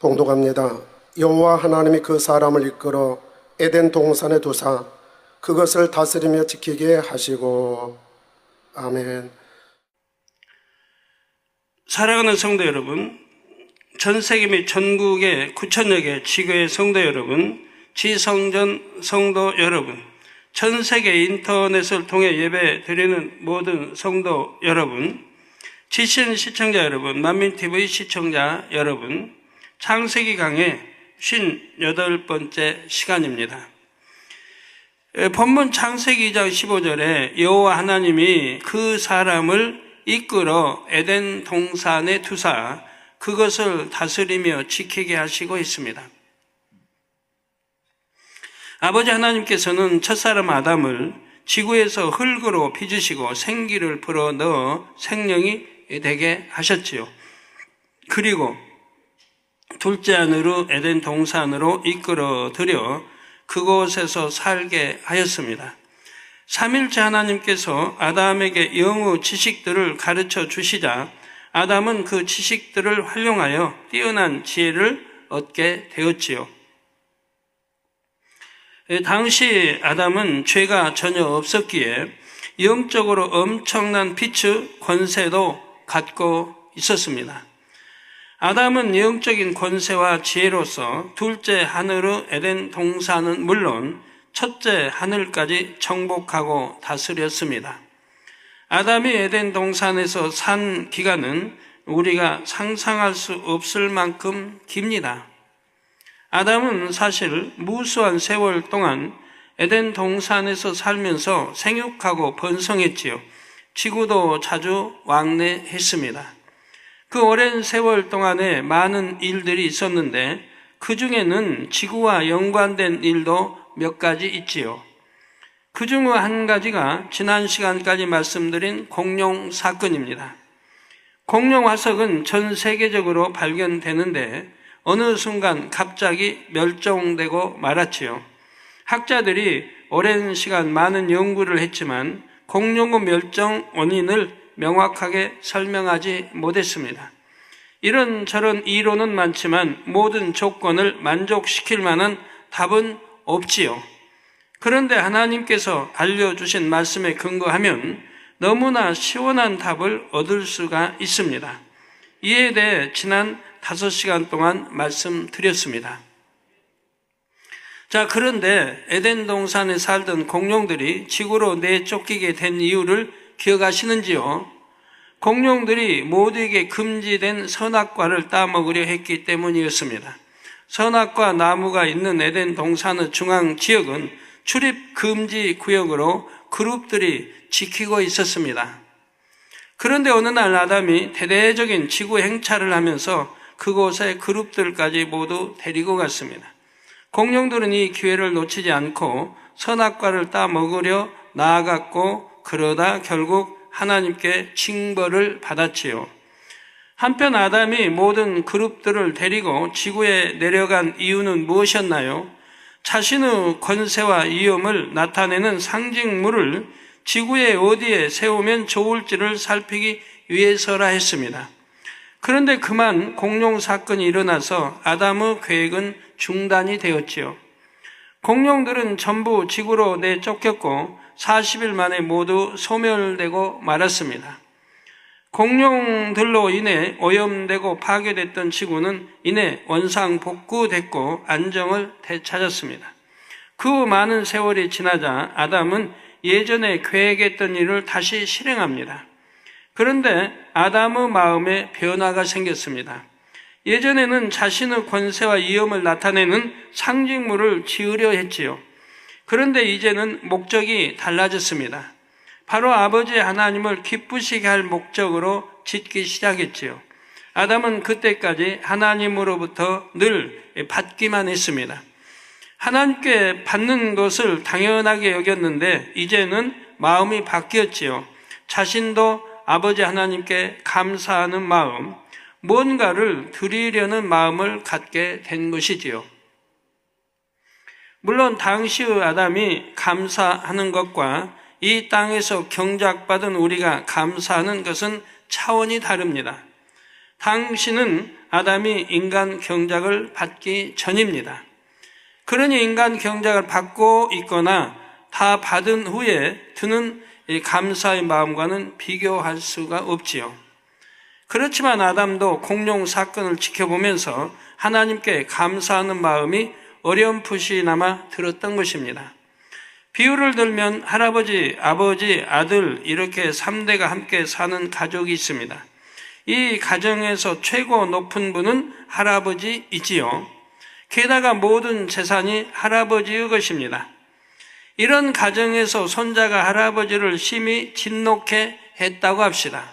봉독합니다. 여호와 하나님이 그 사람을 이끌어 에덴 동산에 두사 그것을 다스리며 지키게 하시고. 아멘. 사랑하는 성도 여러분, 전 세계 및 전국의 9천여 개 지교의 성도 여러분, 지성전 성도 여러분, 전 세계 인터넷을 통해 예배 드리는 모든 성도 여러분, 지신 시청자 여러분, 만민TV 시청자 여러분, 창세기 강의 58번째 시간입니다. 본문 창세기 2장 15절에 여호와 하나님이 그 사람을 이끌어 에덴 동산에 두사 그것을 다스리며 지키게 하시고 있습니다. 아버지 하나님께서는 첫사람 아담을 지구에서 흙으로 빚으시고 생기를 불어넣어 생명이 되게 하셨지요. 그리고 둘째 아내로 에덴 동산으로 이끌어 들여 그곳에서 살게 하였습니다. 삼일째 하나님께서 아담에게 영의 지식들을 가르쳐 주시자 아담은 그 지식들을 활용하여 뛰어난 지혜를 얻게 되었지요. 당시 아담은 죄가 전혀 없었기에 영적으로 엄청난 빛의 권세도 갖고 있었습니다. 아담은 영적인 권세와 지혜로서 둘째 하늘의 에덴 동산은 물론 첫째 하늘까지 정복하고 다스렸습니다. 아담이 에덴 동산에서 산 기간은 우리가 상상할 수 없을 만큼 깁니다. 아담은 사실 무수한 세월 동안 에덴 동산에서 살면서 생육하고 번성했지요. 지구도 자주 왕래했습니다. 그 오랜 세월 동안에 많은 일들이 있었는데 그 중에는 지구와 연관된 일도 몇 가지 있지요. 그 중 한 가지가 지난 시간까지 말씀드린 공룡 사건입니다. 공룡 화석은 전 세계적으로 발견되는데 어느 순간 갑자기 멸종되고 말았지요. 학자들이 오랜 시간 많은 연구를 했지만 공룡의 멸종 원인을 명확하게 설명하지 못했습니다. 이런저런 이론은 많지만 모든 조건을 만족시킬 만한 답은 없지요. 그런데 하나님께서 알려주신 말씀에 근거하면 너무나 시원한 답을 얻을 수가 있습니다. 이에 대해 지난 5시간 동안 말씀드렸습니다. 자, 그런데 에덴 동산에 살던 공룡들이 지구로 내쫓기게 된 이유를 기억하시는지요? 공룡들이 모두에게 금지된 선악과를 따먹으려 했기 때문이었습니다. 선악과 나무가 있는 에덴 동산의 중앙 지역은 출입 금지 구역으로 그룹들이 지키고 있었습니다. 그런데 어느 날 아담이 대대적인 지구 행차를 하면서 그곳에 그룹들까지 모두 데리고 갔습니다. 공룡들은 이 기회를 놓치지 않고 선악과를 따먹으려 나아갔고 그러다 결국 하나님께 징벌을 받았지요. 한편 아담이 모든 그룹들을 데리고 지구에 내려간 이유는 무엇이었나요? 자신의 권세와 위엄을 나타내는 상징물을 지구의 어디에 세우면 좋을지를 살피기 위해서라 했습니다. 그런데 그만 공룡 사건이 일어나서 아담의 계획은 중단이 되었지요. 공룡들은 전부 지구로 내쫓겼고 40일 만에 모두 소멸되고 말았습니다. 공룡들로 인해 오염되고 파괴됐던 지구는 이내 원상복구됐고 안정을 되찾았습니다. 그 많은 세월이 지나자 아담은 예전에 계획했던 일을 다시 실행합니다. 그런데 아담의 마음에 변화가 생겼습니다. 예전에는 자신의 권세와 위엄을 나타내는 상징물을 지으려 했지요. 그런데 이제는 목적이 달라졌습니다. 바로 아버지 하나님을 기쁘시게 할 목적으로 짓기 시작했지요. 아담은 그때까지 하나님으로부터 늘 받기만 했습니다. 하나님께 받는 것을 당연하게 여겼는데 이제는 마음이 바뀌었지요. 자신도 아버지 하나님께 감사하는 마음, 뭔가를 드리려는 마음을 갖게 된 것이지요. 물론 당시의 아담이 감사하는 것과 이 땅에서 경작받은 우리가 감사하는 것은 차원이 다릅니다. 당시는 아담이 인간 경작을 받기 전입니다. 그러니 인간 경작을 받고 있거나 다 받은 후에 드는 이 감사의 마음과는 비교할 수가 없지요. 그렇지만 아담도 공룡 사건을 지켜보면서 하나님께 감사하는 마음이 어렴풋이나마 들었던 것입니다. 비유를 들면 할아버지, 아버지, 아들 이렇게 3대가 함께 사는 가족이 있습니다. 이 가정에서 최고 높은 분은 할아버지이지요. 게다가 모든 재산이 할아버지의 것입니다. 이런 가정에서 손자가 할아버지를 심히 진노케 했다고 합시다.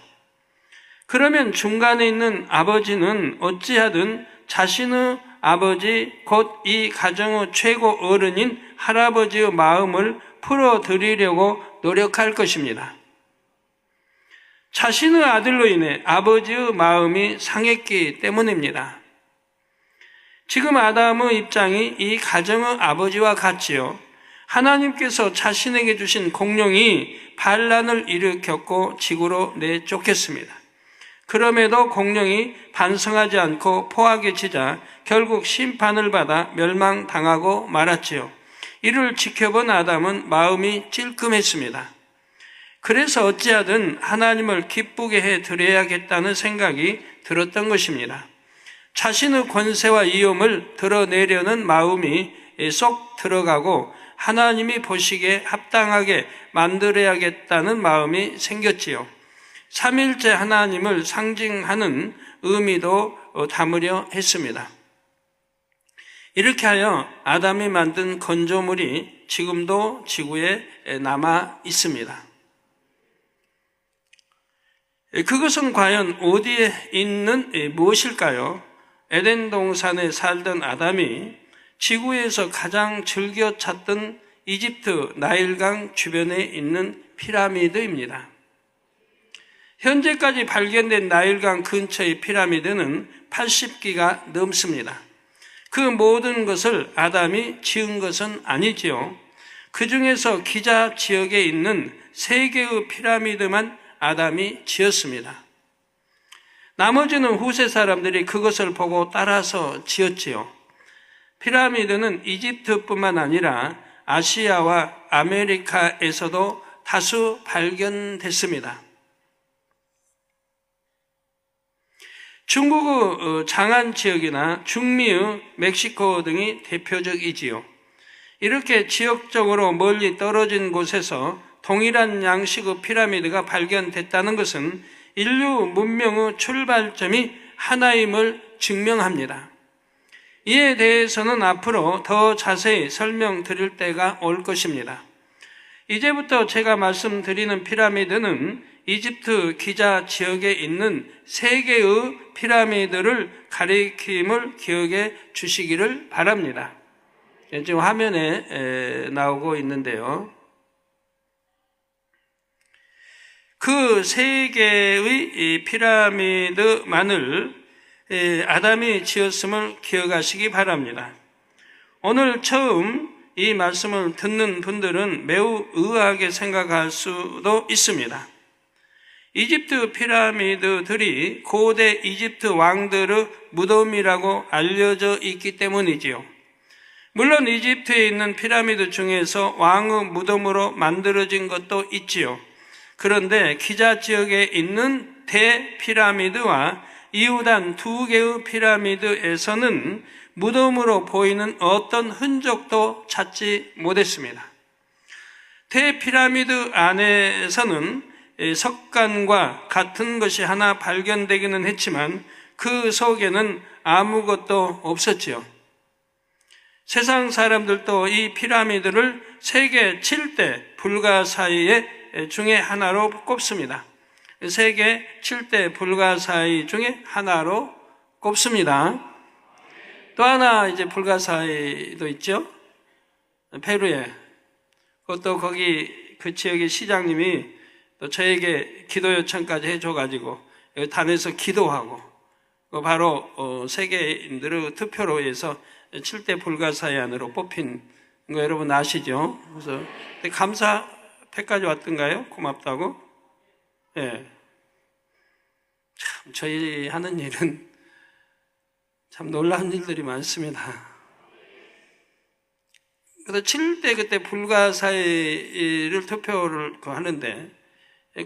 그러면 중간에 있는 아버지는 어찌하든 자신의 아버지 곧 이 가정의 최고 어른인 할아버지의 마음을 풀어드리려고 노력할 것입니다. 자신의 아들로 인해 아버지의 마음이 상했기 때문입니다. 지금 아담의 입장이 이 가정의 아버지와 같지요. 하나님께서 자신에게 주신 공룡이 반란을 일으켰고 지구로 내쫓겼습니다. 그럼에도 공룡이 반성하지 않고 포악에 치자 결국 심판을 받아 멸망당하고 말았지요. 이를 지켜본 아담은 마음이 찔끔했습니다. 그래서 어찌하든 하나님을 기쁘게 해드려야겠다는 생각이 들었던 것입니다. 자신의 권세와 위엄을 드러내려는 마음이 쏙 들어가고 하나님이 보시기에 합당하게 만들어야겠다는 마음이 생겼지요. 삼일째 하나님을 상징하는 의미도 담으려 했습니다. 이렇게 하여 아담이 만든 건조물이 지금도 지구에 남아 있습니다. 그것은 과연 어디에 있는 무엇일까요? 에덴 동산에 살던 아담이 지구에서 가장 즐겨 찾던 이집트 나일강 주변에 있는 피라미드입니다. 현재까지 발견된 나일강 근처의 피라미드는 80기가 넘습니다. 그 모든 것을 아담이 지은 것은 아니지요. 그 중에서 기자 지역에 있는 3개의 피라미드만 아담이 지었습니다. 나머지는 후세 사람들이 그것을 보고 따라서 지었지요. 피라미드는 이집트뿐만 아니라 아시아와 아메리카에서도 다수 발견됐습니다. 중국의 장안 지역이나 중미의 멕시코 등이 대표적이지요. 이렇게 지역적으로 멀리 떨어진 곳에서 동일한 양식의 피라미드가 발견됐다는 것은 인류 문명의 출발점이 하나임을 증명합니다. 이에 대해서는 앞으로 더 자세히 설명드릴 때가 올 것입니다. 이제부터 제가 말씀드리는 피라미드는 이집트 기자 지역에 있는 3개의 피라미드를 가리킴을 기억해 주시기를 바랍니다. 지금 화면에 나오고 있는데요. 그 3개의 피라미드만을 아담이 지었음을 기억하시기 바랍니다. 오늘 처음 이 말씀을 듣는 분들은 매우 의아하게 생각할 수도 있습니다. 이집트 피라미드들이 고대 이집트 왕들의 무덤이라고 알려져 있기 때문이지요. 물론 이집트에 있는 피라미드 중에서 왕의 무덤으로 만들어진 것도 있지요. 그런데 기자 지역에 있는 대피라미드와 이후단 2개의 피라미드에서는 무덤으로 보이는 어떤 흔적도 찾지 못했습니다. 대피라미드 안에서는 석간과 같은 것이 하나 발견되기는 했지만 그 속에는 아무것도 없었지요. 세상 사람들도 이 피라미드를 세계 7대 불가사의 중에 하나로 꼽습니다. 세계 7대 불가사의 중에 하나로 꼽습니다. 또 하나 이제 불가사의도 있죠. 페루에. 그것도 거기 그 지역의 시장님이 또 저에게 기도 요청까지 해줘가지고 여기 단에서 기도하고 바로 세계인들의 투표로 해서 7대 불가사의 안으로 뽑힌 거 여러분 아시죠? 그래서 감사패까지 왔던가요? 고맙다고? 예. 참 저희 하는 일은 참 놀라운 일들이 많습니다. 그래서 7대 그때 불가사의를 투표를 하는데,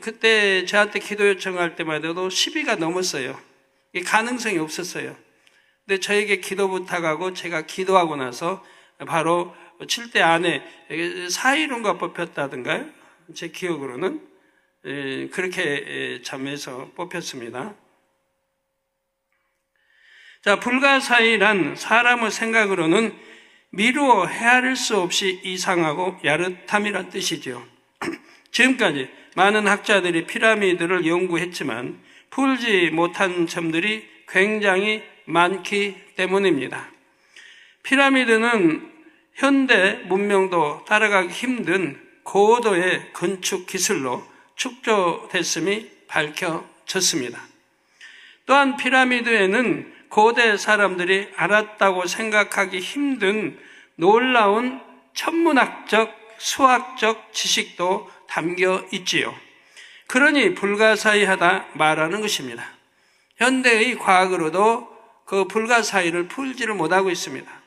그때 저한테 기도 요청할 때마다도 10위가 넘었어요. 이 가능성이 없었어요. 근데 저에게 기도 부탁하고 제가 기도하고 나서 바로 7대 안에 4위론가 뽑혔다던가요? 제 기억으로는 그렇게 참여해서 뽑혔습니다. 자, 불가사의란 사람의 생각으로는 미루어 헤아릴 수 없이 이상하고 야릇함이란 뜻이죠. 지금까지 많은 학자들이 피라미드를 연구했지만 풀지 못한 점들이 굉장히 많기 때문입니다. 피라미드는 현대 문명도 따라가기 힘든 고도의 건축 기술로 축조됐음이 밝혀졌습니다. 또한 피라미드에는 고대 사람들이 알았다고 생각하기 힘든 놀라운 천문학적, 수학적 지식도 담겨 있지요. 그러니 불가사의하다 말하는 것입니다. 현대의 과학으로도 그 불가사의를 풀지를 못하고 있습니다.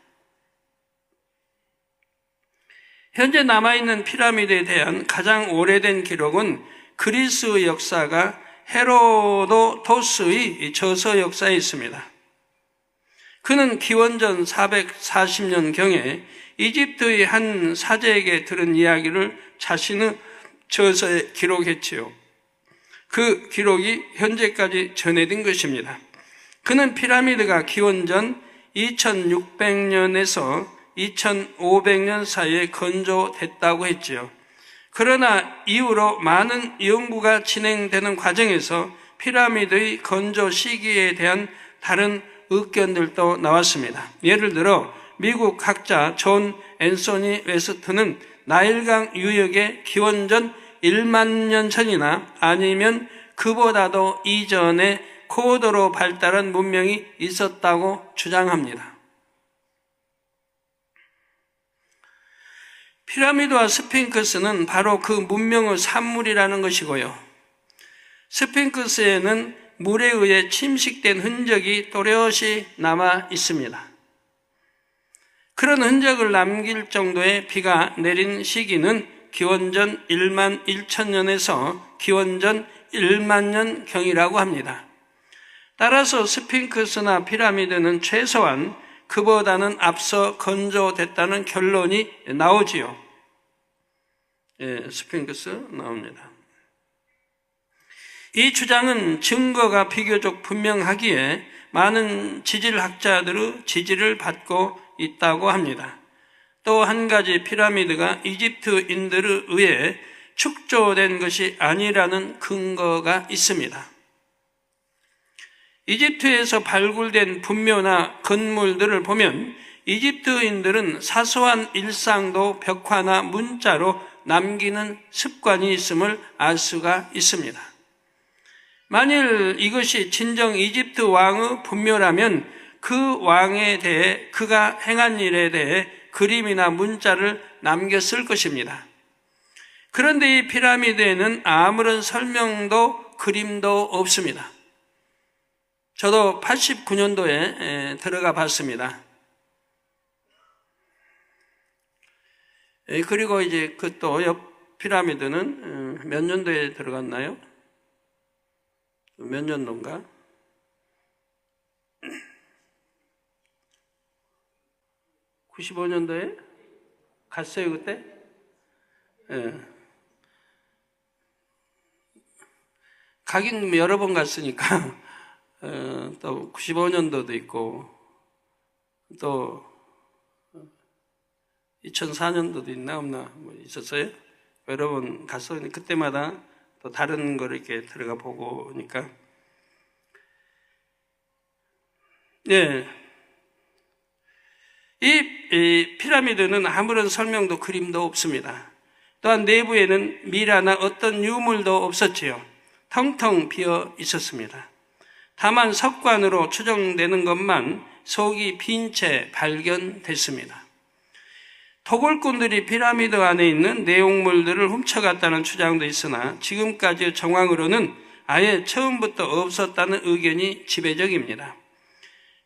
현재 남아있는 피라미드에 대한 가장 오래된 기록은 그리스 역사가 헤로도토스의 저서 역사에 있습니다. 그는 기원전 440년경에 이집트의 한 사제에게 들은 이야기를 자신의 저서에 기록했지요. 그 기록이 현재까지 전해진 것입니다. 그는 피라미드가 기원전 2600년에서 2500년 사이에 건조됐다고 했지요. 그러나 이후로 많은 연구가 진행되는 과정에서 피라미드의 건조 시기에 대한 다른 의견들도 나왔습니다. 예를 들어 미국 학자 존 앤소니 웨스트는 나일강 유역에 기원전 1만 년 전이나 아니면 그보다도 이전에 고도로 발달한 문명이 있었다고 주장합니다. 피라미드와 스핑크스는 바로 그 문명의 산물이라는 것이고요. 스핑크스에는 물에 의해 침식된 흔적이 또렷이 남아 있습니다. 그런 흔적을 남길 정도의 비가 내린 시기는 기원전 1만 1천년에서 기원전 1만 년경이라고 합니다. 따라서 스핑크스나 피라미드는 최소한 그보다는 앞서 건조됐다는 결론이 나오지요. 예, 스핑크스 나옵니다. 이 주장은 증거가 비교적 분명하기에 많은 지질학자들의 지지를 받고 있다고 합니다. 또 한 가지 피라미드가 이집트인들에 의해 축조된 것이 아니라는 근거가 있습니다. 이집트에서 발굴된 분묘나 건물들을 보면 이집트인들은 사소한 일상도 벽화나 문자로 남기는 습관이 있음을 알 수가 있습니다. 만일 이것이 진정 이집트 왕의 분묘라면 그 왕에 대해 그가 행한 일에 대해 그림이나 문자를 남겼을 것입니다. 그런데 이 피라미드에는 아무런 설명도 그림도 없습니다. 저도 89년도에 들어가 봤습니다. 그리고 이제 그 또 옆 피라미드는 몇 년도에 들어갔나요? 몇 년도인가? 95년도에 갔어요, 그때? 예. 가긴 여러 번 갔으니까, 또 95년도도 있고, 또 2004년도도 있나 없나 뭐 있었어요? 여러 번 갔었는데 그때마다 또 다른 걸 이렇게 들어가 보고 오니까, 예. 이 피라미드는 아무런 설명도 그림도 없습니다. 또한 내부에는 미라나 어떤 유물도 없었지요. 텅텅 비어 있었습니다. 다만 석관으로 추정되는 것만 속이 빈 채 발견됐습니다. 토굴꾼들이 피라미드 안에 있는 내용물들을 훔쳐갔다는 주장도 있으나 지금까지의 정황으로는 아예 처음부터 없었다는 의견이 지배적입니다.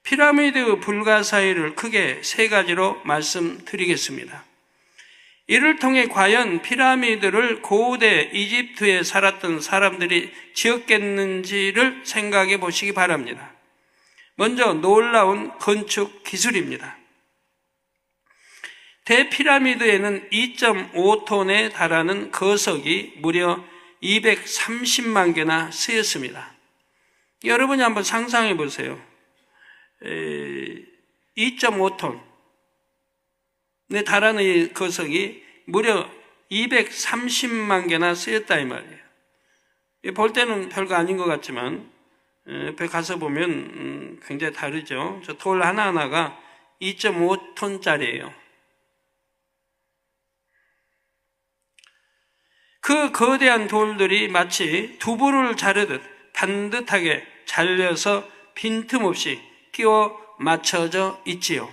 피라미드 불가사의를 크게 세 가지로 말씀드리겠습니다. 이를 통해 과연 피라미드를 고대 이집트에 살았던 사람들이 지었겠는지를 생각해 보시기 바랍니다. 먼저 놀라운 건축 기술입니다. 대피라미드에는 2.5톤에 달하는 거석이 무려 230만 개나 쓰였습니다. 여러분이 한번 상상해 보세요. 2.5톤에 달하는 이 거석이 무려 230만 개나 쓰였다 이 말이에요. 볼 때는 별거 아닌 것 같지만 옆에 가서 보면 굉장히 다르죠. 저 돌 하나하나가 2.5톤짜리예요. 그 거대한 돌들이 마치 두부를 자르듯 반듯하게 잘려서 빈틈없이 끼워 맞춰져 있지요.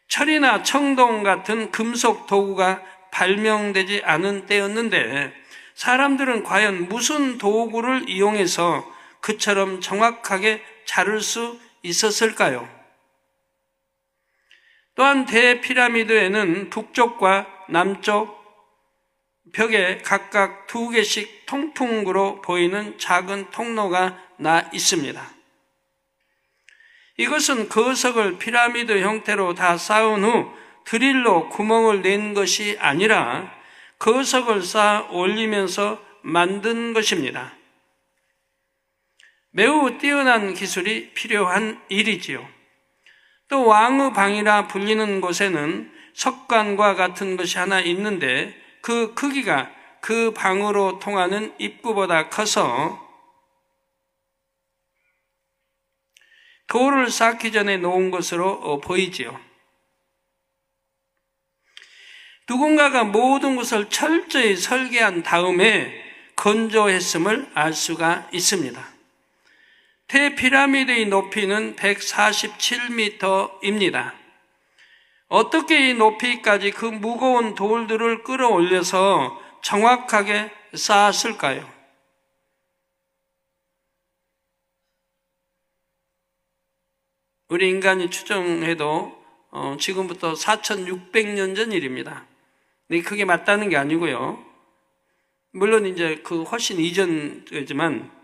철이나 청동 같은 금속 도구가 발명되지 않은 때였는데 사람들은 과연 무슨 도구를 이용해서 그처럼 정확하게 자를 수 있었을까요? 또한 대피라미드에는 북쪽과 남쪽 벽에 각각 2개씩 통풍구로 보이는 작은 통로가 나 있습니다. 이것은 거석을 피라미드 형태로 다 쌓은 후 드릴로 구멍을 낸 것이 아니라 거석을 쌓아 올리면서 만든 것입니다. 매우 뛰어난 기술이 필요한 일이지요. 또 왕의 방이라 불리는 곳에는 석관과 같은 것이 하나 있는데 그 크기가 그 방으로 통하는 입구보다 커서 돌을 쌓기 전에 놓은 것으로 보이지요. 누군가가 모든 것을 철저히 설계한 다음에 건조했음을 알 수가 있습니다. 대피라미드의 높이는 147m입니다. 어떻게 이 높이까지 그 무거운 돌들을 끌어올려서 정확하게 쌓았을까요? 우리 인간이 추정해도 지금부터 4,600년 전 일입니다. 근데 그게 맞다는 게 아니고요. 물론 이제 그 훨씬 이전이지만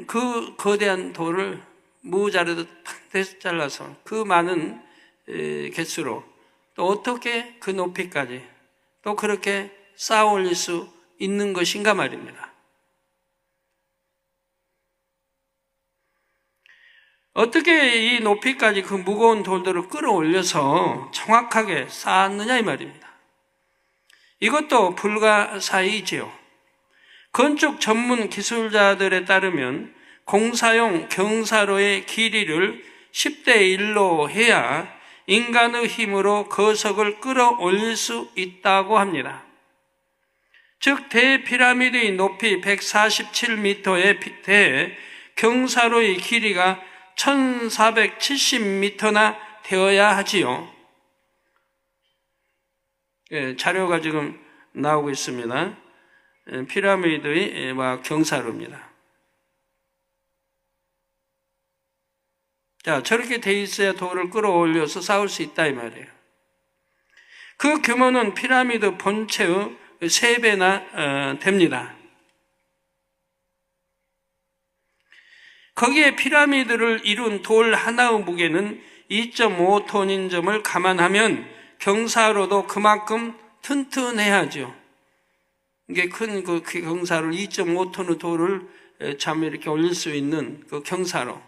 그 거대한 돌을 무자르듯 팍 잘라서 그 많은 개수로 또 어떻게 그 높이까지 또 그렇게 쌓아 올릴 수 있는 것인가 말입니다. 어떻게 이 높이까지 그 무거운 돌들을 끌어올려서 정확하게 쌓았느냐 이 말입니다. 이것도 불가사의지요. 건축 전문 기술자들에 따르면 공사용 경사로의 길이를 10대 1로 해야 인간의 힘으로 거석을 끌어올릴 수 있다고 합니다. 즉 대피라미드의 높이 147m에 대해 경사로의 길이가 1470m나 되어야 하지요. 자료가 지금 나오고 있습니다. 피라미드의 경사로입니다. 자, 저렇게 돼 있어야 돌을 끌어올려서 쌓을 수 있다 이 말이에요. 그 규모는 피라미드 본체의 3배나 됩니다. 거기에 피라미드를 이룬 돌 하나의 무게는 2.5톤인 점을 감안하면 경사로도 그만큼 튼튼해야죠. 이게 큰 그 경사를 2.5톤의 돌을 참 이렇게 올릴 수 있는 그 경사로.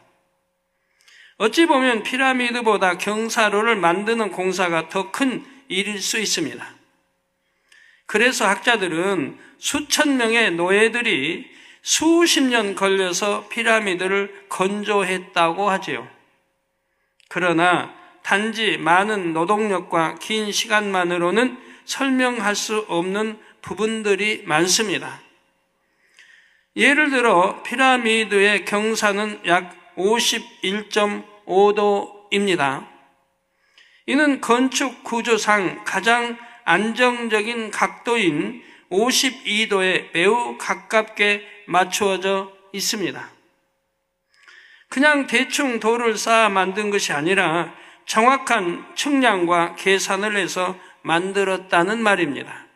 어찌 보면 피라미드보다 경사로를 만드는 공사가 더 큰 일일 수 있습니다. 그래서 학자들은 수천 명의 노예들이 수십 년 걸려서 피라미드를 건조했다고 하지요. 그러나 단지 많은 노동력과 긴 시간만으로는 설명할 수 없는 부분들이 많습니다. 예를 들어 피라미드의 경사는 약 51.5도입니다. 이는 건축 구조상 가장 안정적인 각도인 52도에 매우 가깝게 맞추어져 있습니다. 그냥 대충 돌을 쌓아 만든 것이 아니라 정확한 측량과 계산을 해서 만들었다는 말입니다.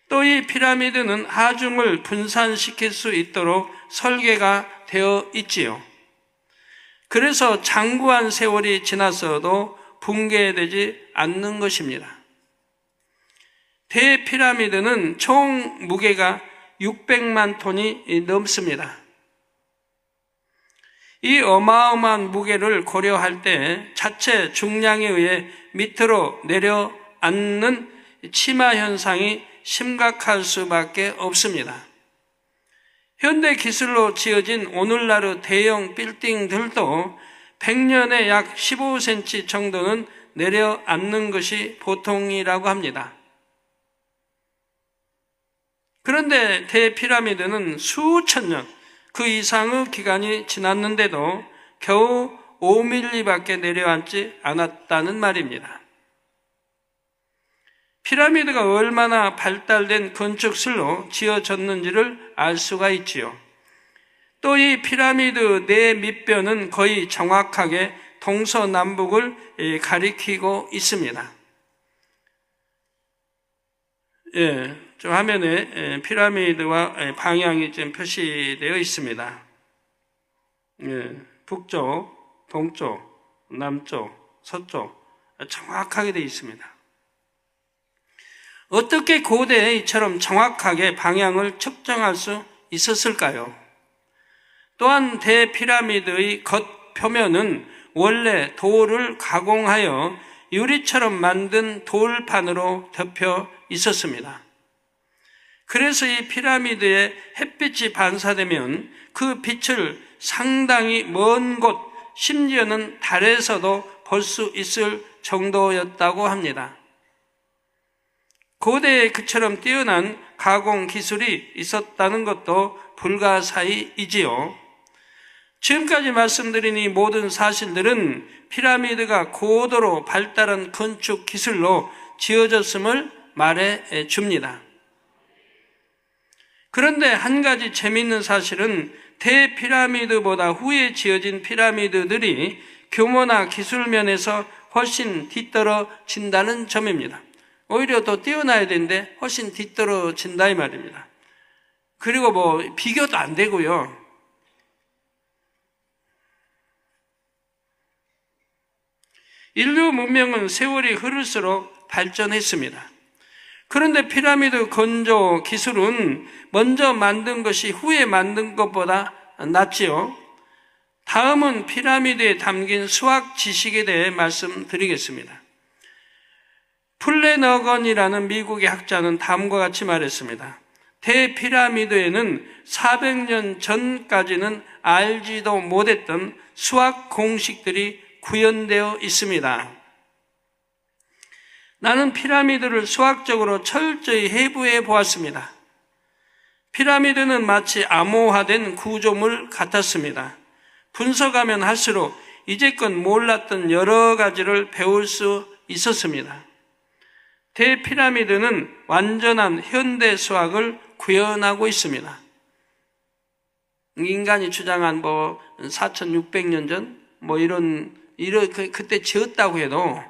또 이 피라미드는 하중을 분산시킬 수 있도록 설계가 되어 있지요. 그래서 장구한 세월이 지났어도 붕괴되지 않는 것입니다. 대피라미드는 총 무게가 600만 톤이 넘습니다. 이 어마어마한 무게를 고려할 때 자체 중량에 의해 밑으로 내려앉는 치마 현상이 심각할 수밖에 없습니다. 현대 기술로 지어진 오늘날의 대형 빌딩들도 100년에 약 15cm 정도는 내려앉는 것이 보통이라고 합니다. 그런데 대피라미드는 수천 년, 그 이상의 기간이 지났는데도 겨우 5mm밖에 내려앉지 않았다는 말입니다. 피라미드가 얼마나 발달된 건축술로 지어졌는지를 알 수가 있지요. 또 이 피라미드 내 밑뼈는 거의 정확하게 동서남북을 가리키고 있습니다. 저 화면에 피라미드와 방향이 좀 표시되어 있습니다. 북쪽, 동쪽, 남쪽, 서쪽 정확하게 되어 있습니다. 어떻게 고대에 이처럼 정확하게 방향을 측정할 수 있었을까요? 또한 대피라미드의 겉표면은 원래 돌을 가공하여 유리처럼 만든 돌판으로 덮여 있었습니다. 그래서 이 피라미드에 햇빛이 반사되면 그 빛을 상당히 먼 곳, 심지어는 달에서도 볼 수 있을 정도였다고 합니다. 고대에 그처럼 뛰어난 가공 기술이 있었다는 것도 불가사의이지요. 지금까지 말씀드린 이 모든 사실들은 피라미드가 고도로 발달한 건축 기술로 지어졌음을 말해 줍니다. 그런데 한 가지 재미있는 사실은 대피라미드보다 후에 지어진 피라미드들이 규모나 기술 면에서 훨씬 뒤떨어진다는 점입니다. 오히려 더 뛰어나야 되는데 훨씬 뒤떨어진다 이 말입니다. 그리고 비교도 안 되고요. 인류 문명은 세월이 흐를수록 발전했습니다. 그런데 피라미드 건조 기술은 먼저 만든 것이 후에 만든 것보다 낫지요. 다음은 피라미드에 담긴 수학 지식에 대해 말씀드리겠습니다. 플래너건이라는 미국의 학자는 다음과 같이 말했습니다. 대피라미드에는 400년 전까지는 알지도 못했던 수학 공식들이 구현되어 있습니다. 나는 피라미드를 수학적으로 철저히 해부해 보았습니다. 피라미드는 마치 암호화된 구조물 같았습니다. 분석하면 할수록 이제껏 몰랐던 여러 가지를 배울 수 있었습니다. 대피라미드는 완전한 현대 수학을 구현하고 있습니다. 인간이 주장한 4,600년 전 그때 지었다고 해도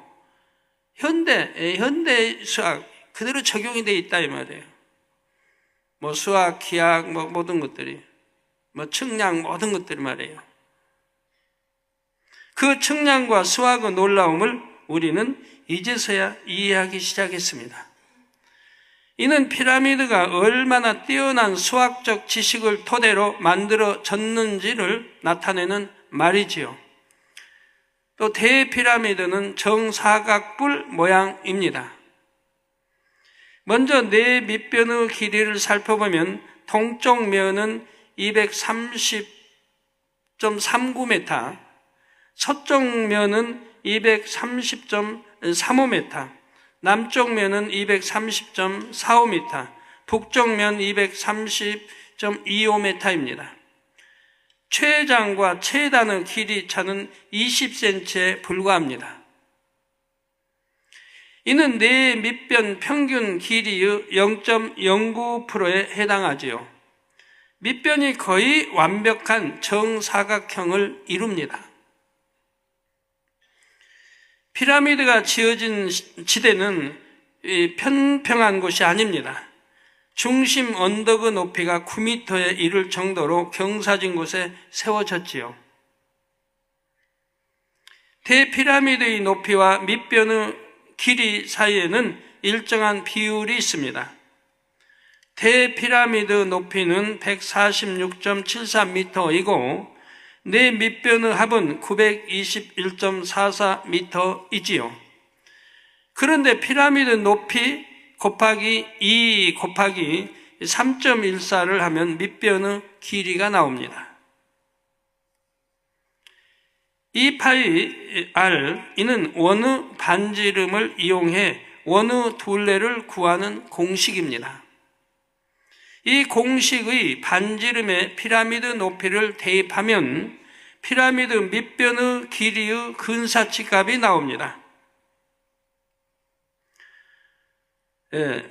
현대 수학 그대로 적용이 되어 있다 이 말이에요. 수학, 기하 모든 것들이 측량 모든 것들이 말이에요. 그 측량과 수학의 놀라움을 우리는 이제서야 이해하기 시작했습니다. 이는 피라미드가 얼마나 뛰어난 수학적 지식을 토대로 만들어졌는지를 나타내는 말이지요. 또 대피라미드는 정사각뿔 모양입니다. 먼저 네 밑변의 길이를 살펴보면 동쪽 면은 230.39m, 서쪽 면은 230.35m, 남쪽 면은 230.45m, 북쪽 면 230.25m입니다. 최장과 최단의 길이 차는 20cm에 불과합니다. 이는 네 밑변 평균 길이의 0.09%에 해당하지요. 밑변이 거의 완벽한 정사각형을 이룹니다. 피라미드가 지어진 지대는 평평한 곳이 아닙니다. 중심 언덕의 높이가 9m에 이를 정도로 경사진 곳에 세워졌지요. 대피라미드의 높이와 밑변의 길이 사이에는 일정한 비율이 있습니다. 대피라미드 높이는 146.73m이고 네 밑변의 합은 921.44m이지요. 그런데 피라미드 높이 곱하기 2 곱하기 3.14를 하면 밑변의 길이가 나옵니다. 2파이 r 이는 원의 반지름을 이용해 원의 둘레를 구하는 공식입니다. 이 공식의 반지름에 피라미드 높이를 대입하면 피라미드 밑변의 길이의 근사치 값이 나옵니다.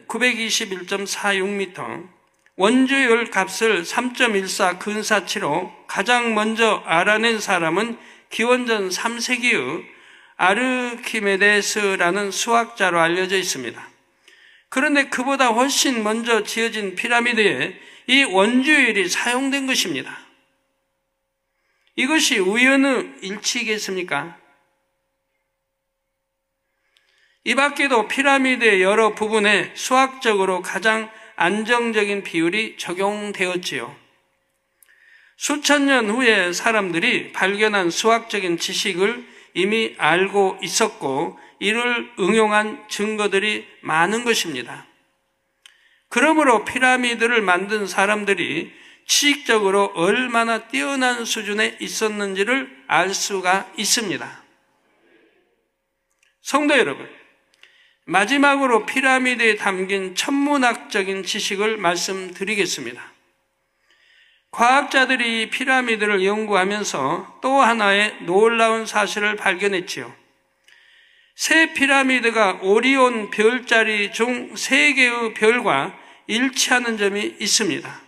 921.46m. 원주율 값을 3.14 근사치로 가장 먼저 알아낸 사람은 기원전 3세기의 아르키메데스라는 수학자로 알려져 있습니다. 그런데 그보다 훨씬 먼저 지어진 피라미드에 이 원주율이 사용된 것입니다. 이것이 우연의 일치겠습니까? 이 밖에도 피라미드의 여러 부분에 수학적으로 가장 안정적인 비율이 적용되었지요. 수천 년 후에 사람들이 발견한 수학적인 지식을 이미 알고 있었고 이를 응용한 증거들이 많은 것입니다. 그러므로 피라미드를 만든 사람들이 지식적으로 얼마나 뛰어난 수준에 있었는지를 알 수가 있습니다. 성도 여러분, 마지막으로 피라미드에 담긴 천문학적인 지식을 말씀드리겠습니다. 과학자들이 피라미드를 연구하면서 또 하나의 놀라운 사실을 발견했지요. 새 피라미드가 오리온 별자리 중 3개의 별과 일치하는 점이 있습니다.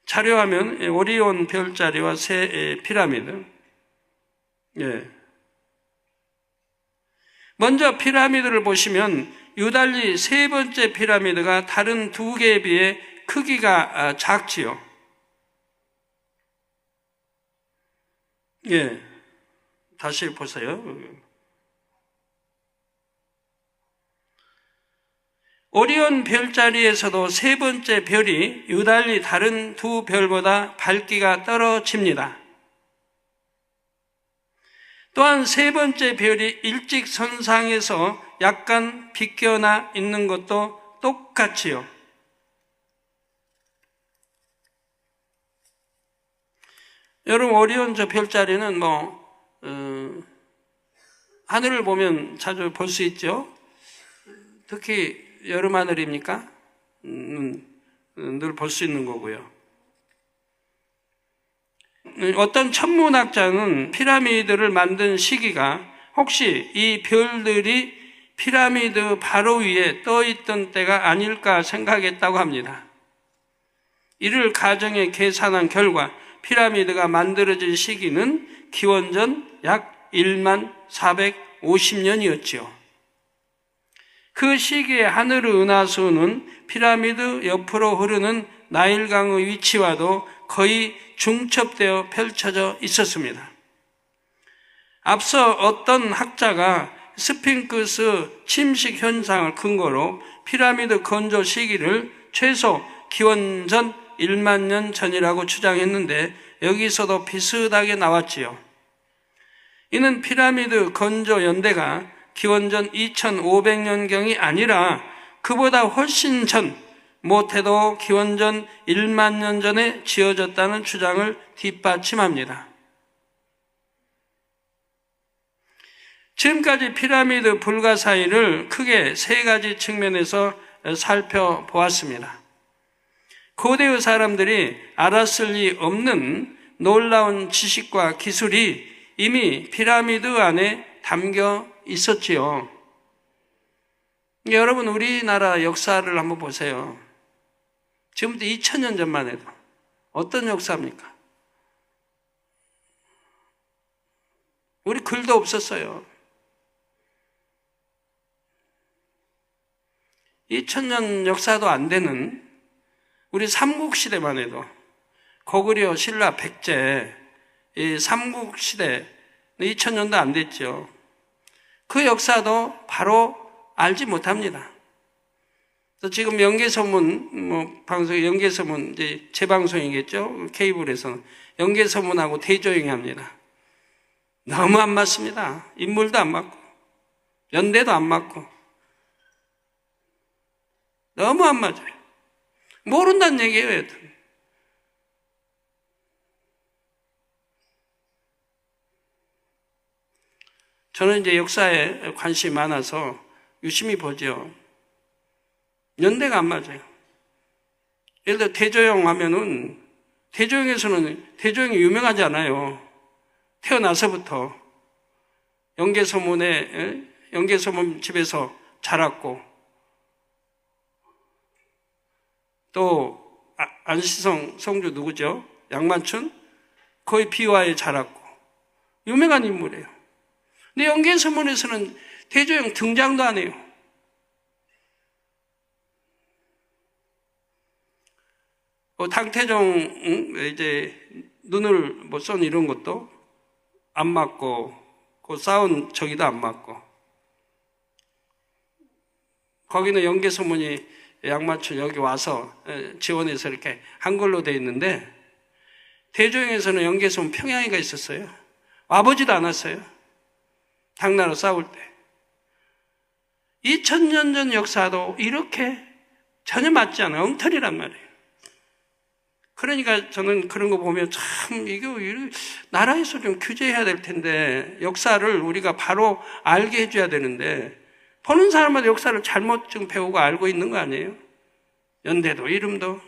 자료화면 오리온 별자리와 새 피라미드. 먼저 피라미드를 보시면 유달리 세 번째 피라미드가 다른 2개에 비해 크기가 작지요. 다시 보세요. 오리온 별자리에서도 세 번째 별이 유달리 다른 2 별보다 밝기가 떨어집니다. 또한 세 번째 별이 일직선상에서 약간 비껴나 있는 것도 똑같지요. 여러분, 오리온 저 별자리는 하늘을 보면 자주 볼 수 있죠. 특히 여름 하늘입니까? 늘 볼 수 있는 거고요. 어떤 천문학자는 피라미드를 만든 시기가 혹시 이 별들이 피라미드 바로 위에 떠 있던 때가 아닐까 생각했다고 합니다. 이를 가정해 계산한 결과 피라미드가 만들어진 시기는 기원전 약 1만 450년이었지요. 그 시기에 하늘의 은하수는 피라미드 옆으로 흐르는 나일강의 위치와도 거의 중첩되어 펼쳐져 있었습니다. 앞서 어떤 학자가 스핑크스 침식 현상을 근거로 피라미드 건조 시기를 최소 기원전 1만 년 전이라고 주장했는데 여기서도 비슷하게 나왔지요. 이는 피라미드 건조 연대가 기원전 2500년경이 아니라 그보다 훨씬 전, 못해도 기원전 1만 년 전에 지어졌다는 주장을 뒷받침합니다. 지금까지 피라미드 불가사의를 크게 3가지 측면에서 살펴보았습니다. 고대의 사람들이 알았을 리 없는 놀라운 지식과 기술이 이미 피라미드 안에 담겨 있었지요. 여러분, 우리나라 역사를 한번 보세요. 지금부터 2000년 전만 해도 어떤 역사입니까? 우리 글도 없었어요. 2000년 역사도 안 되는 우리 삼국시대만 해도 고구려, 신라, 백제, 이 삼국시대 2000년도 안 됐죠. 그 역사도 바로 알지 못합니다. 그래서 지금 연개서문, 방송, 연개서문, 이제 재방송이겠죠? 케이블에서는. 연개서문하고 대조영이 합니다. 너무 안 맞습니다. 인물도 안 맞고, 연대도 안 맞고. 너무 안 맞아요. 모른다는 얘기예요, 여튼. 저는 이제 역사에 관심이 많아서 유심히 보죠. 연대가 안 맞아요. 예를 들어 대조영 하면은 대조영에서는 대조영이 유명하지 않아요. 태어나서부터 연개소문 집에서 자랐고 또 안시성 성주 누구죠? 양만춘? 거의 비화에 자랐고 유명한 인물이에요. 근데 연개소문에서는 대조영 등장도 안 해요. 당태종 이제 눈을 못 쏜 이런 것도 안 맞고, 그 싸운 저기도 안 맞고, 거기는 연개소문이 양만춘 여기 와서 지원해서 이렇게 한글로 돼 있는데, 대조영에서는 연개소문 평양이가 있었어요. 와보지도 않았어요. 당나라 싸울 때. 2000년 전 역사도 이렇게 전혀 맞지 않아요. 엉터리란 말이에요. 그러니까 저는 그런 거 보면 참 이거 나라에서 좀 규제해야 될 텐데 역사를 우리가 바로 알게 해줘야 되는데 보는 사람마다 역사를 잘못 좀 배우고 알고 있는 거 아니에요? 연대도 이름도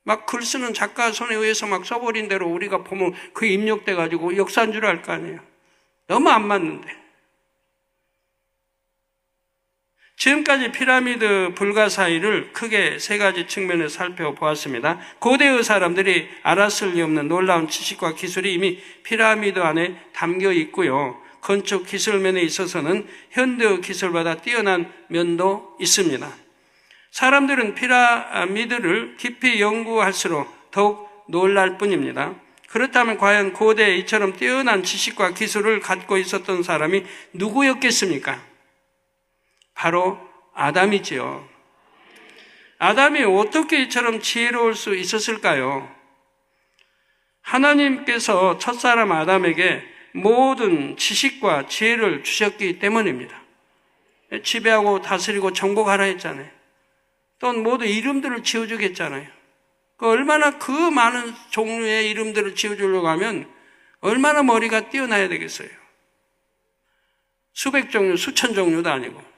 막 글 쓰는 작가 손에 의해서 막 써버린 대로 우리가 보면 그게 입력돼 가지고 역사인 줄 알 거 아니에요? 너무 안 맞는데. 지금까지 피라미드 불가사의를 크게 세 가지 측면에서 살펴보았습니다. 고대의 사람들이 알았을 리 없는 놀라운 지식과 기술이 이미 피라미드 안에 담겨 있고요. 건축 기술면에 있어서는 현대의 기술보다 뛰어난 면도 있습니다. 사람들은 피라미드를 깊이 연구할수록 더욱 놀랄 뿐입니다. 그렇다면 과연 고대에 이처럼 뛰어난 지식과 기술을 갖고 있었던 사람이 누구였겠습니까? 바로 아담이지요. 아담이 어떻게 이처럼 지혜로울 수 있었을까요? 하나님께서 첫사람 아담에게 모든 지식과 지혜를 주셨기 때문입니다. 지배하고 다스리고 정복하라 했잖아요. 또 모두 이름들을 지어주겠잖아요. 얼마나 그 많은 종류의 이름들을 지어주려고 하면 얼마나 머리가 뛰어나야 되겠어요. 수백 종류, 수천 종류도 아니고.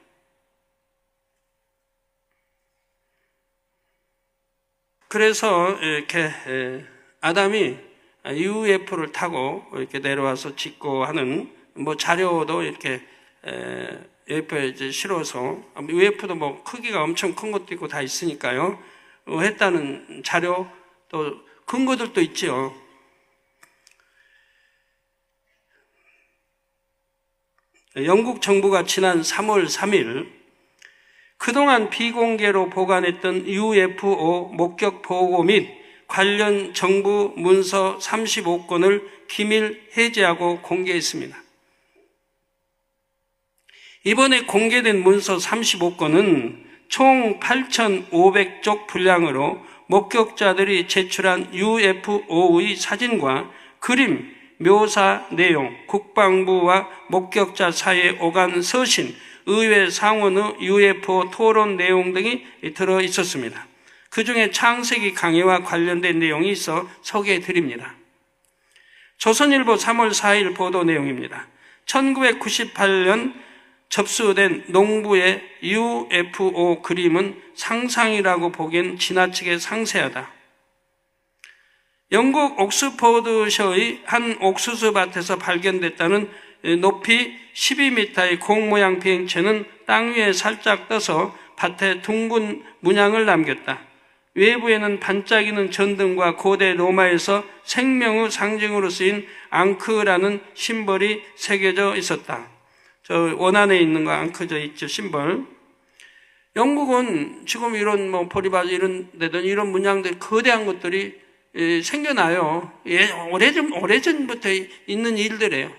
그래서 이렇게 아담이 UFO를 타고 이렇게 내려와서 짓고 하는 자료도 이렇게 UFO에 이제 실어서 UFO도 크기가 엄청 큰 것도 있고 다 있으니까요. 했다는 자료 또 근거들도 있죠. 영국 정부가 지난 3월 3일 그동안 비공개로 보관했던 UFO 목격 보고 및 관련 정부 문서 35건을 기밀 해제하고 공개했습니다. 이번에 공개된 문서 35건은 총 8,500쪽 분량으로 목격자들이 제출한 UFO의 사진과 그림, 묘사 내용, 국방부와 목격자 사이에 오간 서신, 의회 상원의 UFO 토론 내용 등이 들어 있었습니다. 그 중에 창세기 강해와 관련된 내용이 있어 소개해 드립니다. 조선일보 3월 4일 보도 내용입니다. 1998년 접수된 농부의 UFO 그림은 상상이라고 보기엔 지나치게 상세하다. 영국 옥스포드셔의 한 옥수수 밭에서 발견됐다는 높이 12m의 공 모양 비행체는 땅 위에 살짝 떠서 밭에 둥근 문양을 남겼다. 외부에는 반짝이는 전등과 고대 로마에서 생명의 상징으로 쓰인 앙크라는 심벌이 새겨져 있었다. 저 원안에 있는 거 앙크져 있죠, 심벌. 영국은 지금 이런 보리바지 이런 데든 이런 문양들 거대한 것들이 생겨나요. 오래전부터 있는 일들이에요.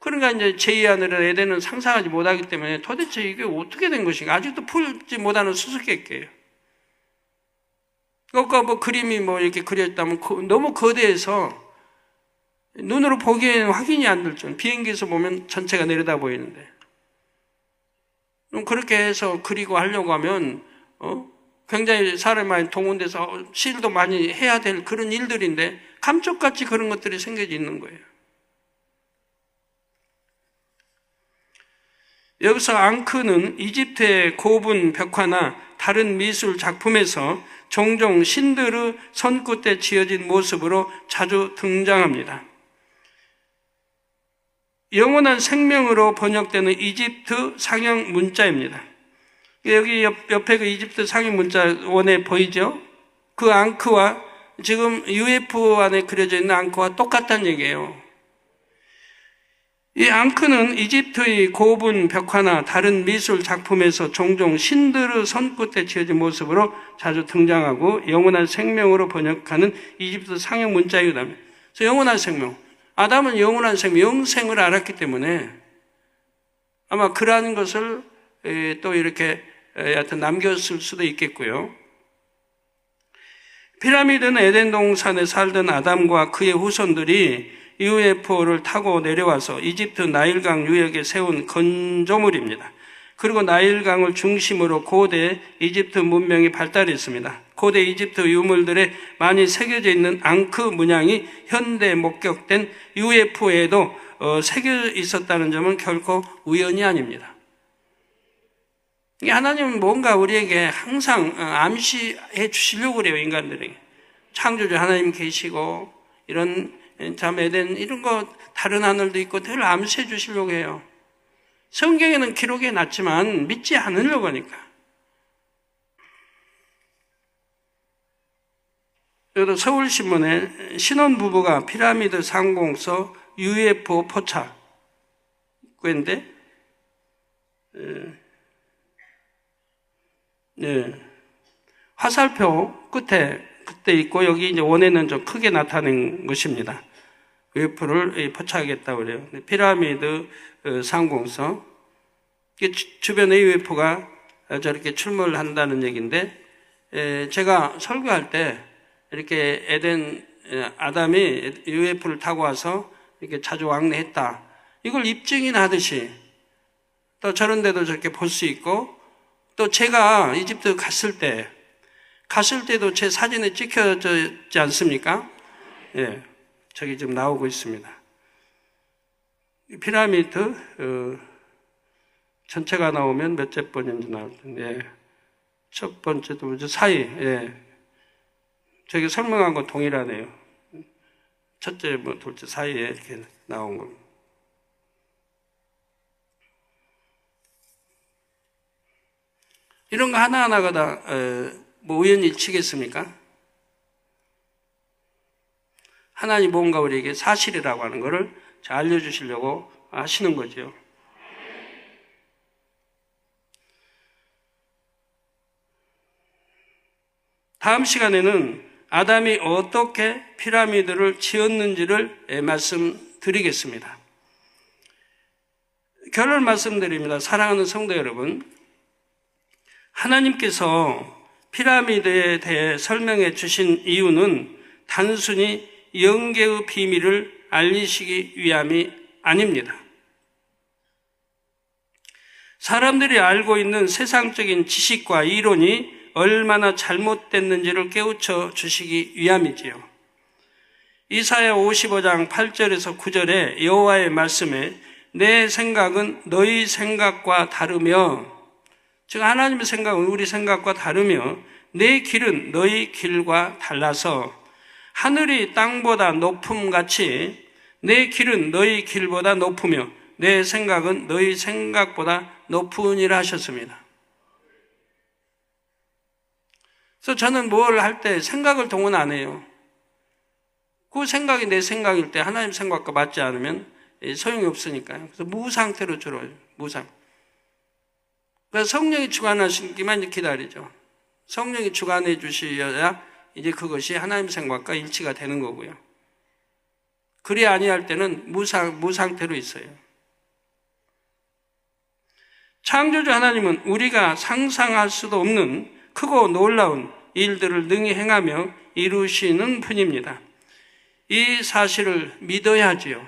그러니까 이제 제2하늘의 에덴은 상상하지 못하기 때문에 도대체 이게 어떻게 된 것인가 아직도 풀지 못하는 수수께끼예요. 그러니까 그림이 이렇게 그려졌다면 너무 거대해서 눈으로 보기에는 확인이 안 될 정도. 비행기에서 보면 전체가 내려다 보이는데. 그렇게 해서 그리고 하려고 하면 굉장히 사람이 많이 동원돼서 시일도 많이 해야 될 그런 일들인데 감쪽같이 그런 것들이 생겨져 있는 거예요. 여기서 앙크는 이집트의 고분 벽화나 다른 미술 작품에서 종종 신들의 손끝에 지어진 모습으로 자주 등장합니다. 영원한 생명으로 번역되는 이집트 상형 문자입니다. 여기 옆에 그 이집트 상형 문자 원에 보이죠? 그 앙크와 지금 UFO 안에 그려져 있는 앙크와 똑같다는 얘기예요. 이 앙크는 이집트의 고분 벽화나 다른 미술 작품에서 종종 신들의 손끝에 지어진 모습으로 자주 등장하고 영원한 생명으로 번역하는 이집트 상형 문자이기도 합니다. 그래서 영원한 생명. 아담은 영원한 생명, 영생을 알았기 때문에 아마 그러한 것을 또 이렇게 하여튼 남겼을 수도 있겠고요. 피라미드는 에덴 동산에 살던 아담과 그의 후손들이 UFO를 타고 내려와서 이집트 나일강 유역에 세운 건조물입니다. 그리고 나일강을 중심으로 고대 이집트 문명이 발달했습니다. 고대 이집트 유물들에 많이 새겨져 있는 앙크 문양이 현대 목격된 UFO에도 새겨 있었다는 점은 결코 우연이 아닙니다. 하나님은 뭔가 우리에게 항상 암시해 주시려고 그래요, 인간들에게. 창조주 하나님 계시고 이런 참 에덴 이런 거 다른 하늘도 있고 늘 암시해 주시려고 해요. 성경에는 기록해 놨지만 믿지 않으려고 하니까. 여기도 서울신문에 신혼부부가 피라미드 상공서 UFO 포착 그인데 화살표 끝에 그때 있고 여기 이제 원에는 좀 크게 나타낸 것입니다. UFO를 포착하겠다고 그래요. 피라미드 상공서. 주변에 UFO가 저렇게 출몰을 한다는 얘기인데, 제가 설교할 때 이렇게 에덴, 아담이 UFO를 타고 와서 이렇게 자주 왕래했다. 이걸 입증이나 하듯이 또 저런 데도 저렇게 볼 수 있고, 또 제가 이집트 갔을 때도 제 사진에 찍혀졌지 않습니까? 예. 저기 지금 나오고 있습니다. 피라미드 전체가 나오면 몇째 번인지 나올 텐데 첫 번째, 두 번째 사이. 예. 저기 설명한 건 동일하네요. 첫째, 둘째 사이에 이렇게 나온 겁니다. 이런 거 하나하나가 다 우연일치겠습니까? 하나님 뭔가 우리에게 사실이라고 하는 것을 알려주시려고 하시는 거죠. 다음 시간에는 아담이 어떻게 피라미드를 지었는지를 말씀드리겠습니다. 결론 말씀드립니다. 사랑하는 성도 여러분, 하나님께서 피라미드에 대해 설명해 주신 이유는 단순히 영계의 비밀을 알리시기 위함이 아닙니다. 사람들이 알고 있는 세상적인 지식과 이론이 얼마나 잘못됐는지를 깨우쳐 주시기 위함이지요. 이사야 55장 8절에서 9절에 여호와의 말씀에 내 생각은 너희 생각과 다르며, 즉 하나님의 생각은 우리 생각과 다르며 내 길은 너희 길과 달라서 하늘이 땅보다 높음 같이 내 길은 너희 길보다 높으며 내 생각은 너희 생각보다 높으니라 하셨습니다. 그래서 저는 뭘 할 때 생각을 동원 안 해요. 그 생각이 내 생각일 때 하나님 생각과 맞지 않으면 소용이 없으니까요. 그래서 무상태로 주로 해요. 무상. 그래서 성령이 주관하시기만 기다리죠. 성령이 주관해 주셔야 이제 그것이 하나님 생각과 일치가 되는 거고요. 그리 아니할 때는 무상태로 있어요. 창조주 하나님은 우리가 상상할 수도 없는 크고 놀라운 일들을 능히 행하며 이루시는 분입니다. 이 사실을 믿어야 하지요.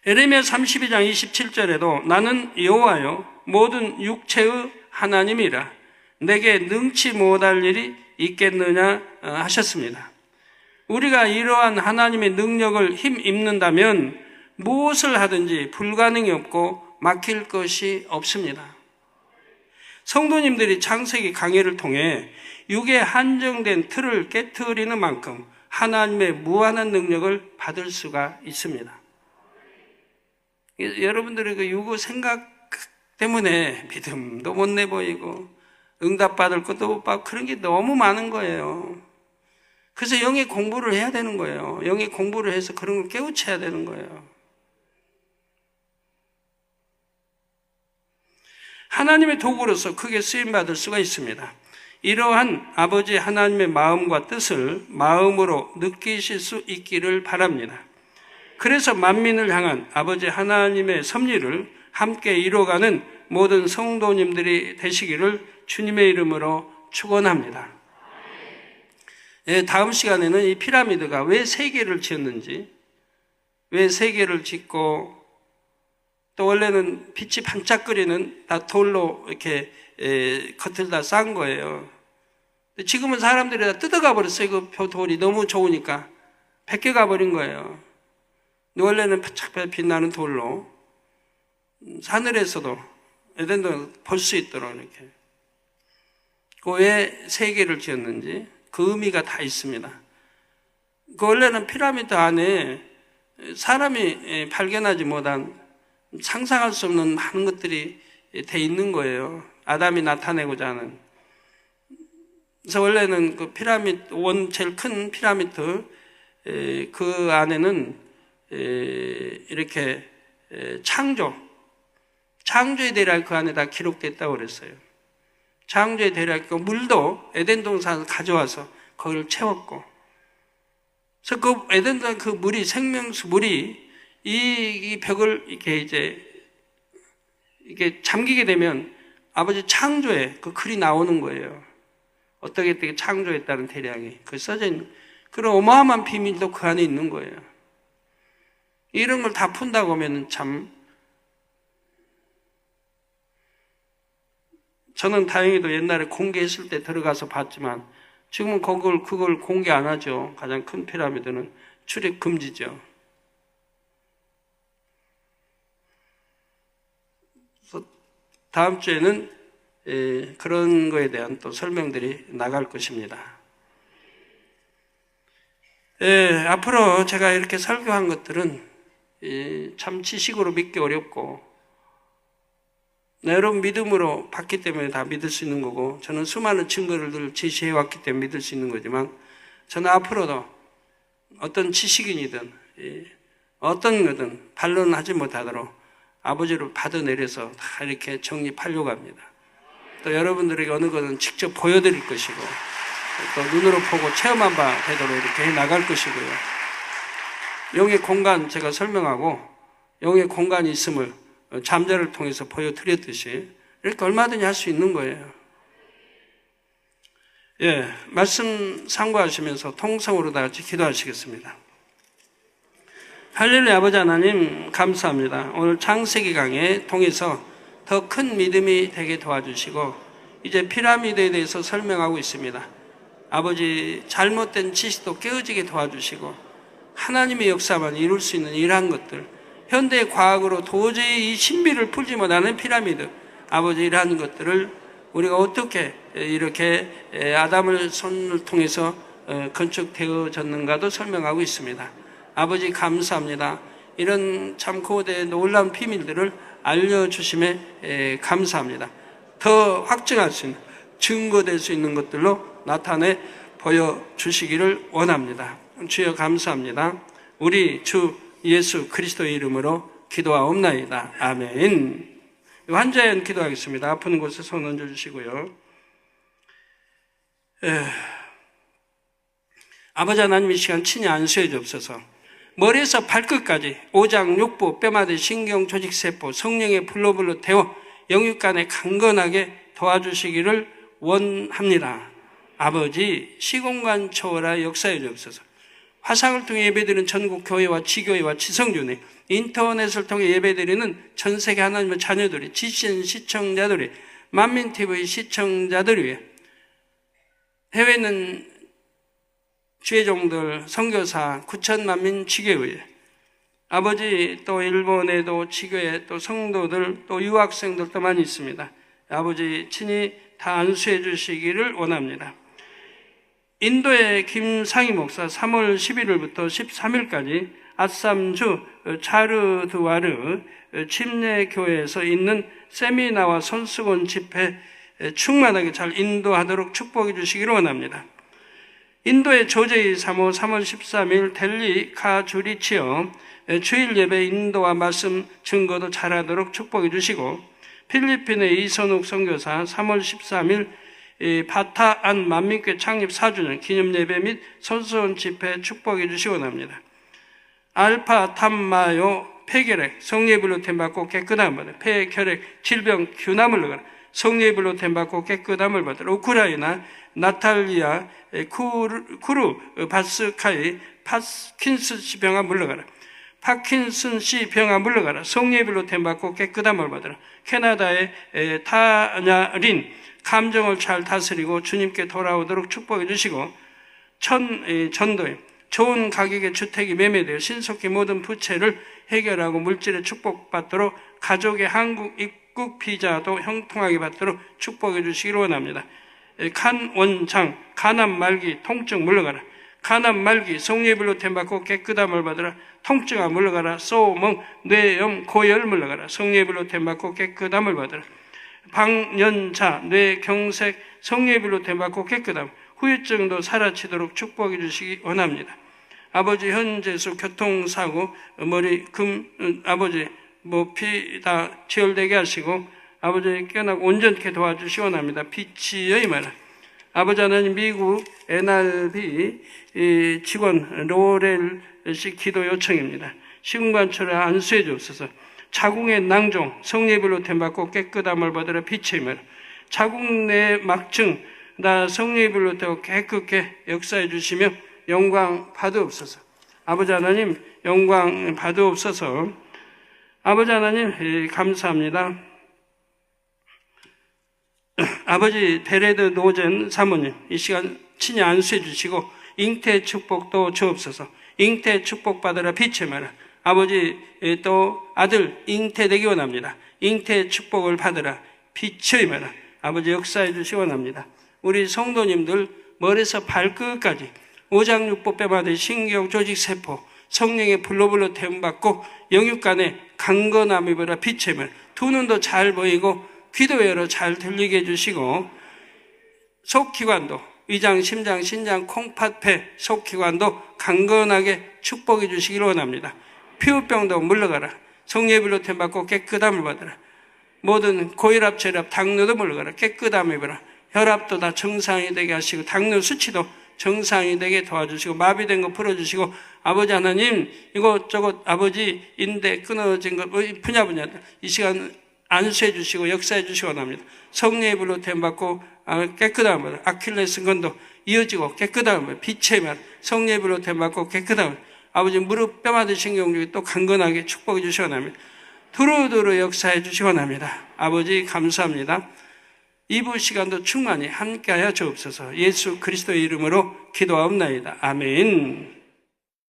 에레미야 32장 27절에도 나는 여호와여 모든 육체의 하나님이라 내게 능치 못할 일이 있겠느냐 하셨습니다. 우리가 이러한 하나님의 능력을 힘입는다면 무엇을 하든지 불가능이 없고 막힐 것이 없습니다. 성도님들이 창세기 강해를 통해 육의 한정된 틀을 깨트리는 만큼 하나님의 무한한 능력을 받을 수가 있습니다. 여러분들의 그 육의 생각 때문에 믿음도 못 내보이고 응답받을 것도 못 받고 그런 게 너무 많은 거예요. 그래서 영의 공부를 해야 되는 거예요. 영의 공부를 해서 그런 걸 깨우쳐야 되는 거예요. 하나님의 도구로서 크게 쓰임받을 수가 있습니다. 이러한 아버지 하나님의 마음과 뜻을 마음으로 느끼실 수 있기를 바랍니다. 그래서 만민을 향한 아버지 하나님의 섭리를 함께 이뤄가는 모든 성도님들이 되시기를 주님의 이름으로 축원합니다. 다음 시간에는 이 피라미드가 왜 3개를 지었는지, 왜 3개를 짓고 또 원래는 빛이 반짝거리는 다 돌로 이렇게 겉을 다 싼 거예요. 지금은 사람들이 다 뜯어가 버렸어요. 그 돌이 너무 좋으니까 벗겨가 버린 거예요. 원래는 반짝반짝 빛나는 돌로 하늘에서도 에덴도 볼 수 있도록 이렇게. 그 왜 3개를 지었는지 그 의미가 다 있습니다. 그 원래는 피라미드 안에 사람이 발견하지 못한 상상할 수 없는 많은 것들이 돼 있는 거예요. 아담이 나타내고자 하는. 그래서 원래는 그 피라미드, 제일 큰 피라미드, 그 안에는 이렇게 창조의 대략 그 안에 다 기록됐다고 그랬어요. 창조의 대략, 그 물도 에덴 동산에서 가져와서 거기를 채웠고. 그래서 그 에덴 동산 그 물이, 생명수 물이 이 벽을 이게 잠기게 되면 아버지 창조에 그 글이 나오는 거예요. 어떻게 창조했다는 대략이. 그 써져 있는 그런 어마어마한 비밀도 그 안에 있는 거예요. 이런 걸 다 푼다고 하면 참, 저는 다행히도 옛날에 공개했을 때 들어가서 봤지만 지금은 그걸 공개 안 하죠. 가장 큰 피라미드는 출입 금지죠. 그래서 다음 주에는 그런 거에 대한 또 설명들이 나갈 것입니다. 앞으로 제가 이렇게 설교한 것들은 참 지식으로 믿기 어렵고 여러분 믿음으로 받기 때문에 다 믿을 수 있는 거고 저는 수많은 증거를 제시해 왔기 때문에 믿을 수 있는 거지만 저는 앞으로도 어떤 지식인이든 어떤 거든 반론하지 못하도록 아버지를 받아내려서 다 이렇게 정립하려고 합니다. 또 여러분들에게 어느 것은 직접 보여드릴 것이고 또 눈으로 보고 체험한 바 되도록 이렇게 해나갈 것이고요. 영의 공간 제가 설명하고 영의 공간이 있음을 잠자를 통해서 보여드렸듯이 이렇게 얼마든지 할 수 있는 거예요. 말씀 상고하시면서 통성으로 다 같이 기도하시겠습니다. 할렐루야. 아버지 하나님 감사합니다. 오늘 창세기 강의 통해서 더 큰 믿음이 되게 도와주시고 이제 피라미드에 대해서 설명하고 있습니다. 아버지 잘못된 지식도 깨어지게 도와주시고 하나님의 역사만 이룰 수 있는 이러한 것들, 현대의 과학으로 도저히 이 신비를 풀지 못하는 피라미드, 아버지 이러한 것들을 우리가 어떻게 이렇게 아담을 손을 통해서 건축되어졌는가도 설명하고 있습니다. 아버지 감사합니다. 이런 참 고대의 놀라운 비밀들을 알려주심에 감사합니다. 더 확증할 수 있는, 증거될 수 있는 것들로 나타내 보여주시기를 원합니다. 주여 감사합니다. 우리 주 예수 그리스도의 이름으로 기도하옵나이다. 아멘. 환자연 기도하겠습니다. 아픈 곳에 손 얹어주시고요. 아버지 하나님, 이 시간 친히 안수해 주옵소서. 머리에서 발끝까지 오장, 육부, 뼈마디, 신경, 조직, 세포, 성령의 불로 태워 영육간에 강건하게 도와주시기를 원합니다. 아버지, 시공간 초월하 역사해 주옵소서. 화상을 통해 예배드리는 전국 교회와 지교회와 지성교회, 인터넷을 통해 예배드리는 전 세계 하나님의 자녀들이, 지신 시청자들이, 만민TV 시청자들이, 해외는 주의종들, 선교사, 9천만민 지교회, 아버지 또 일본에도 지교회, 또 성도들, 또 유학생들도 많이 있습니다. 아버지 친히 다 안수해 주시기를 원합니다. 인도의 김상희 목사 3월 11일부터 13일까지 아삼주 차르드와르 침례교회에서 있는 세미나와 손수건 집회 충만하게 잘 인도하도록 축복해 주시기를 원합니다. 인도의 조제이 사모 3월 13일 델리 카주리치어 주일 예배 인도와 말씀 증거도 잘하도록 축복해 주시고, 필리핀의 이선욱 선교사 3월 13일 바타안 만민교회 창립 4주년 기념 예배 및 손수건 집회 축복해 주시기 원합니다. 알파 탐마요 폐결핵 성령의 불로 템받고 깨끗함을 받으라. 폐결핵 질병 균함을 넣어라. 성령의 불로 템받고 깨끗함을 받으라. 우크라이나 나탈리아 쿠르 바스카이 파킨슨씨 병아 물러가라. 파킨슨씨 병아 물러가라. 성령의 불로 템받고 깨끗함을 받으라. 캐나다의 타냐린 감정을 잘 다스리고 주님께 돌아오도록 축복해 주시고, 전도에 좋은 가격의 주택이 매매되어 신속히 모든 부채를 해결하고 물질의 축복받도록 가족의 한국 입국 비자도 형통하게 받도록 축복해 주시기를 원합니다. 간원장, 간암 말기, 통증 물러가라. 간암 말기, 성령의 불로 템받고 깨끗함을 받으라. 통증아 물러가라. 소멍, 뇌염, 고열 물러가라. 성령의 불로 템받고 깨끗함을 받으라. 방연자, 뇌경색, 성령의 불로 템받고 깨끗함, 후유증도 사라지도록 축복해 주시기 원합니다. 아버지 현재수 교통사고, 아버지 피 다 지혈되게 하시고, 아버지 깨어나고 온전케 도와주시기 원합니다. 빛이여이 말아. 아버지 하나님, 미국 NRB 직원 로렐 씨 기도 요청입니다. 시공간초를 안수해 주옵소서. 자궁의 낭종, 성령의 불로 템받고 깨끗함을 받으라. 빛의 말. 자궁 내 막증, 나 성령의 불로 태워 깨끗게 역사해 주시며 영광 받으옵소서. 아버지 하나님, 영광 받으옵소서. 아버지 하나님, 감사합니다. 아버지 베레드 노젠 사모님, 이 시간 친히 안수해 주시고 잉태 축복도 주옵소서. 잉태 축복 받으라. 빛의 말. 아버지 또 아들 잉태되기 원합니다. 잉태 축복을 받으라. 빛의 말. 아버지 역사해 주시기 원합니다. 우리 성도님들 머리에서 발끝까지 오장육부 뼈마디 신경 조직 세포 성령의 불로 태움받고 영육간에 강건함이 보라. 빛의 말. 두 눈도 잘 보이고 귀도 열어 잘 들리게 해주시고, 속기관도 위장, 심장, 신장, 콩팥, 폐, 속기관도 강건하게 축복해 주시기를 원합니다. 피부병도 물러가라. 성령의 불로 템받고 깨끗함을 받으라. 모든 고혈압, 저혈압, 당뇨도 물러가라. 깨끗함을 받으라. 혈압도 다 정상이 되게 하시고, 당뇨 수치도 정상이 되게 도와주시고, 마비된 거 풀어주시고, 아버지 하나님, 이것저것 아버지 인대 끊어진 것 푸냐푸냐 이 시간 안수해 주시고 역사해 주시기 원합니다. 성령의 불로 템받고 깨끗함을, 아킬레스 건도 이어지고 깨끗함을, 빛의 말, 성령의 불로 템받고 깨끗함을, 아버지 무릎 뼈마디 신경줄이 또 강건하게 축복해 주시기 원합니다. 두루두루 역사해 주시기 원합니다. 아버지 감사합니다. 2부 시간도 충만히 함께하여 주옵소서. 예수 그리스도의 이름으로 기도하옵나이다. 아멘.